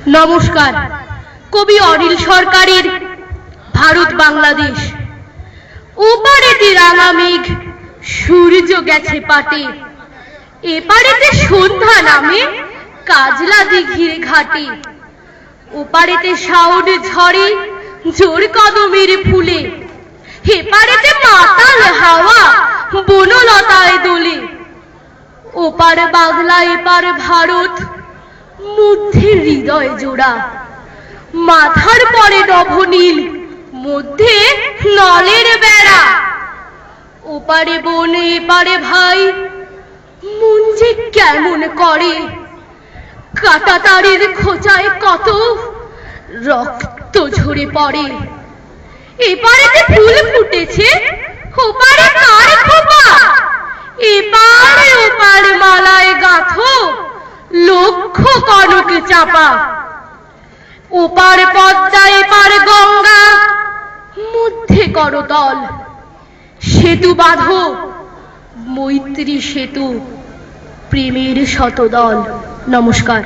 নমস্কার। কবি অনিল সরকারের ভারত বাংলাদেশ। ওপারেতে রাঙা মেঘ, সূর্য গেছে পাটে, এপারেতে সন্ধ্যা নামে কাজলা দিঘির ঘাটে। ওপারেতে শাওন ঝরে জোর কদমের ফুলে, এপারেতে মাতাল হাওয়া বনলতায় দোলে। ওপার বাংলা এপার ভারত, মধ্যে হৃদয় জোড়া, মাথার পরে নভনীল, মধ্যে নলের বেড়া। ওপারে বোন এপারে ভাই, মন যে কেমন করে, কাটা তারের খোঁচায় কত রক্ত ঝরে পড়ে। এপারেতে ফুল ফুটেছে, ওপারে কার খোপা, এপারে ওপারে মালায় গাঁথো লক্ষ কনক চাপা। ওপার পদ্মা এপার গঙ্গা, মধ্যে করতল, সেতু বাঁধো মৈত্রী সেতু, প্রেমের শতদল। নমস্কার।